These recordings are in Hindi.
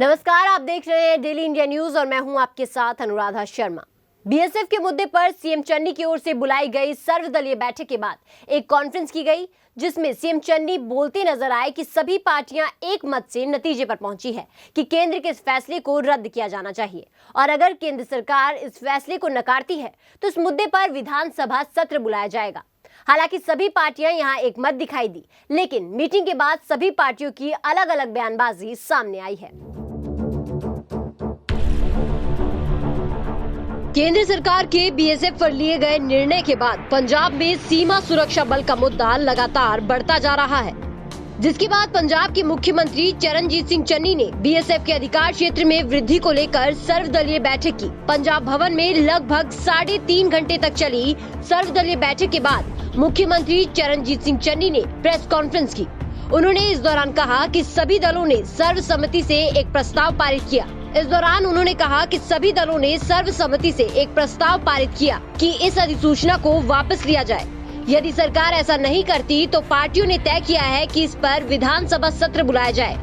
नमस्कार, आप देख रहे हैं डेली इंडिया न्यूज और मैं हूं आपके साथ अनुराधा शर्मा। बीएसएफ के मुद्दे पर सीएम चन्नी की ओर से बुलाई गई सर्वदलीय बैठक के बाद एक कॉन्फ्रेंस की गई, जिसमें सीएम चन्नी बोलते नजर आए कि सभी पार्टियां एक मत से नतीजे पर पहुंची है कि केंद्र के इस फैसले को रद्द किया जाना चाहिए और अगर केंद्र सरकार इस फैसले को नकारती है तो इस मुद्दे पर विधानसभा सत्र बुलाया जाएगा। हालांकि सभी पार्टियां यहां एक मत दिखाई दी, लेकिन मीटिंग के बाद सभी पार्टियों की अलग अलग बयानबाजी सामने आई है। केंद्र सरकार के बीएसएफ पर लिए गए निर्णय के बाद पंजाब में सीमा सुरक्षा बल का मुद्दा लगातार बढ़ता जा रहा है, जिसके बाद पंजाब के मुख्यमंत्री चरणजीत सिंह चन्नी ने बीएसएफ के अधिकार क्षेत्र में वृद्धि को लेकर सर्वदलीय बैठक की। पंजाब भवन में लगभग 3.5 घंटे तक चली सर्वदलीय बैठक के बाद मुख्यमंत्री चरणजीत सिंह चन्नी ने प्रेस कॉन्फ्रेंस की। उन्होंने इस दौरान कहा कि सभी दलों ने सर्वसम्मति से एक प्रस्ताव पारित किया। इस दौरान उन्होंने कहा कि सभी दलों ने सर्वसम्मति से एक प्रस्ताव पारित किया कि इस अधिसूचना को वापस लिया जाए। यदि सरकार ऐसा नहीं करती तो पार्टियों ने तय किया है कि इस पर विधानसभा सत्र बुलाया जाए।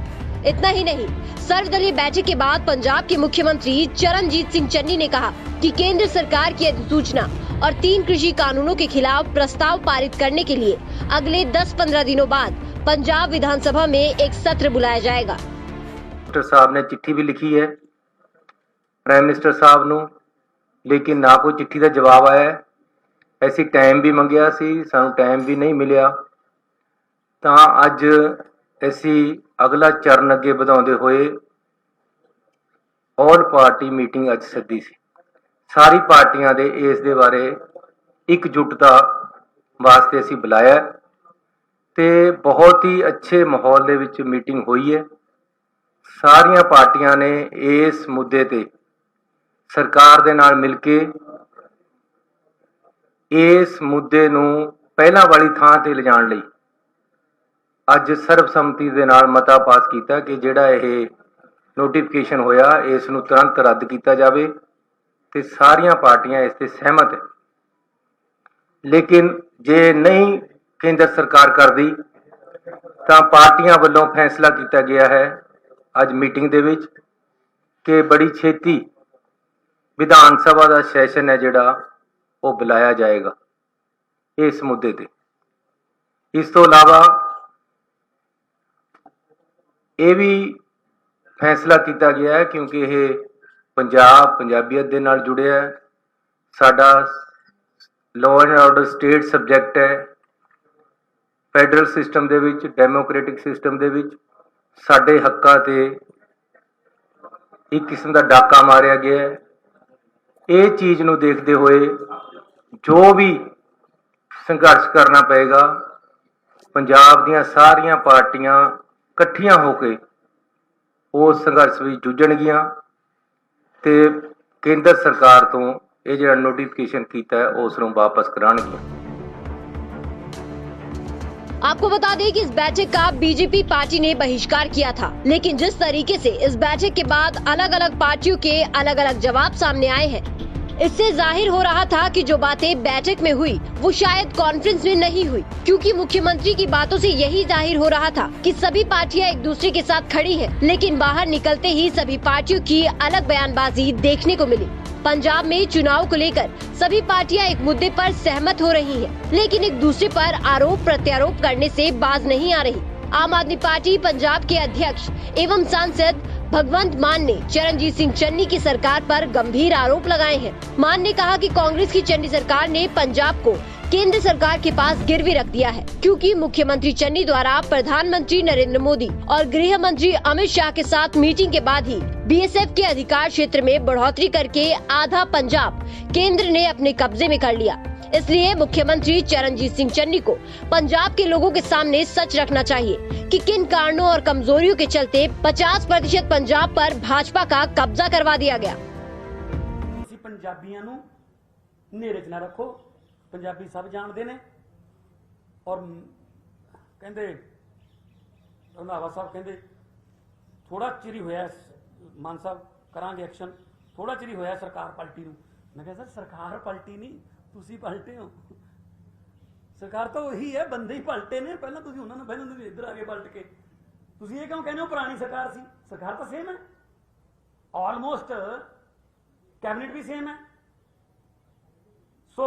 इतना ही नहीं, सर्वदलीय बैठक के बाद पंजाब के मुख्यमंत्री चरणजीत सिंह चन्नी ने कहा कि केंद्र सरकार की अधिसूचना और 3 कृषि कानूनों के खिलाफ प्रस्ताव पारित करने के लिए अगले 10-15 दिनों बाद पंजाब विधानसभा में एक सत्र बुलाया जाएगा। मिनिस्टर साहब ने चिट्ठी भी लिखी है प्राइम मिनिस्टर साहब ਨੂੰ, लेकिन ना कोई चिट्ठी का जवाब आया। ऐसी टाइम भी मंगिया सी, सानू टाइम भी नहीं मिलिया। ਤਾਂ ਅੱਜ ਅਸੀਂ अगला चरण ਅੱਗੇ ਵਧਾਉਂਦੇ ਹੋਏ ऑल पार्टी मीटिंग ਅੱਜ ਸੱਦੀ ਸੀ। सारी पार्टियां ਦੇ ਇਸ ਦੇ ਬਾਰੇ ਇਕਜੁੱਟਤਾ ਵਾਸਤੇ ਅਸੀਂ ਬੁਲਾਇਆ ਤੇ बहुत ही अच्छे माहौल ਦੇ ਵਿੱਚ मीटिंग ਹੋਈ है। सारिया पार्टियां ने इस मुद्दे ते सरकार दे नाल मिल के इस मुद्दे नूं पहला वाली थां ते लिजाण लई अज सर्वसम्मति दे नाल मता पास कीता कि जिहड़ा इह नोटिफिकेशन होया इस नूं तुरंत रद्द कीता जावे ते सारिया पार्टियां इस ते सहमत है। लेकिन जे नहीं केंद्र सरकार करदी तां पार्टियां वल्लों फैसला कीता गया है ਅੱਜ मीटिंग ਦੇ ਵਿੱਚ कि बड़ी छेती विधान सभा का सैशन है जिहड़ा वो बुलाया जाएगा इस मुद्दे ते। इस तो इलावा ये भी फैसला किया गया है क्योंकि ये पंजाबियत दे नाल जुड़िया है, साडा law and order state subject है। फैडरल सिस्टम दे विच डेमोक्रेटिक सिस्टम दे विच साडे हक्कां ते एक किस्म का डाका मारिया गया है। ये चीज़ नूं देखते हुए जो भी संघर्ष करना पएगा, पंजाब दीयां सारियां पार्टियां इकट्ठियां होके उस संघर्ष विच जुझणगियां ते केंद्र सरकार तो ये जिहड़ा नोटिफिकेशन कीता है उस नूं वापस कराणगियां। आपको बता दें कि इस बैठक का बीजेपी पार्टी ने बहिष्कार किया था, लेकिन जिस तरीके से इस बैठक के बाद अलग अलग पार्टियों के अलग अलग जवाब सामने आए हैं, इससे जाहिर हो रहा था कि जो बातें बैठक में हुई वो शायद कॉन्फ्रेंस में नहीं हुई, क्योंकि मुख्यमंत्री की बातों से यही जाहिर हो रहा था कि सभी पार्टियां एक दूसरे के साथ खड़ी हैं, लेकिन बाहर निकलते ही सभी पार्टियों की अलग बयानबाजी देखने को मिली। पंजाब में चुनाव को लेकर सभी पार्टियां एक मुद्दे पर सहमत हो रही हैं, लेकिन एक दूसरे पर आरोप प्रत्यारोप करने से बाज नहीं आ रही। आम आदमी पार्टी पंजाब के अध्यक्ष एवं सांसद भगवंत मान ने चरणजीत सिंह चन्नी की सरकार पर गंभीर आरोप लगाए हैं। मान ने कहा कि कांग्रेस की चन्नी सरकार ने पंजाब को केंद्र सरकार के पास गिरवी रख दिया है, क्योंकि मुख्यमंत्री चन्नी द्वारा प्रधानमंत्री नरेंद्र मोदी और गृह मंत्री अमित शाह के साथ मीटिंग के बाद ही बीएसएफ के अधिकार क्षेत्र में बढ़ोतरी करके आधा पंजाब केंद्र ने अपने कब्जे में कर लिया। इसलिए मुख्यमंत्री चरणजीत सिंह चन्नी को पंजाब के लोगों के सामने सच रखना चाहिए कि किन कारणों और कमजोरियों के चलते 50% पंजाब पर भाजपा का कब्जा करवा दिया गया। पंजाबियों नूं नेरे च ना रखो, पंजाबी सब जानते ने। और कहते रंधावा साहब कहते थोड़ा चिर ही होया मान साहब करांगे एक्शन, थोड़ा चिर ही होया सरकार पलटी नूं। मैं कहा सर सरकार पलटी नहीं, तुसी पलटे हो। सरकार तो वही है, बंदे ही पलटे ने। पहले तुसी उन्होंने पहले इधर आगे पलट के तुसी ये क्यों कहने हो पुरानी सरकार सी? सरकार तो सेम है, ऑलमोस्ट कैबिनेट भी सेम है। सो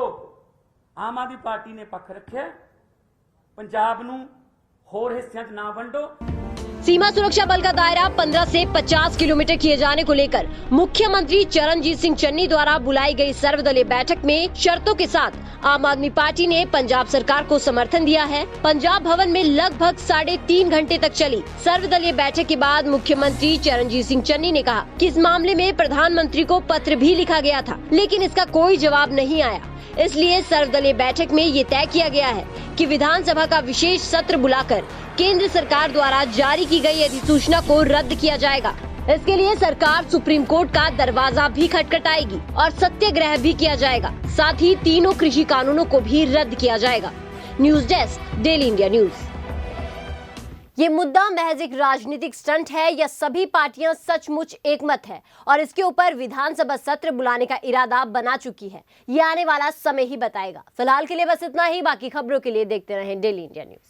आम आदमी पार्टी ने पक्ष रखिया पंजाब नूं होर हिस्सियां 'च ना वंडो। सीमा सुरक्षा बल का दायरा 15 से 50 किलोमीटर किए जाने को लेकर मुख्यमंत्री चरणजीत सिंह चन्नी द्वारा बुलाई गई सर्वदलीय बैठक में शर्तों के साथ आम आदमी पार्टी ने पंजाब सरकार को समर्थन दिया है। पंजाब भवन में लगभग 3.5 घंटे तक चली सर्वदलीय बैठक के बाद मुख्यमंत्री चरणजीत सिंह चन्नी ने कहा कि इस मामले में प्रधानमंत्री को पत्र भी लिखा गया था, लेकिन इसका कोई जवाब नहीं आया। इसलिए सर्वदलीय बैठक में ये तय किया गया है कि विधानसभा का विशेष सत्र बुलाकर केंद्र सरकार द्वारा जारी की गई अधिसूचना को रद्द किया जाएगा। इसके लिए सरकार सुप्रीम कोर्ट का दरवाजा भी खटखटाएगी और सत्याग्रह भी किया जाएगा। साथ ही तीनों कृषि कानूनों को भी रद्द किया जाएगा। News desk, daily India news. ये मुद्दा महज एक राजनीतिक स्टंट है या सभी पार्टियां सचमुच एकमत है और इसके ऊपर विधानसभा सत्र बुलाने का इरादा बना चुकी है, ये आने वाला समय ही बताएगा। फिलहाल के लिए बस इतना ही। बाकी खबरों के लिए देखते रहें डेली इंडिया न्यूज।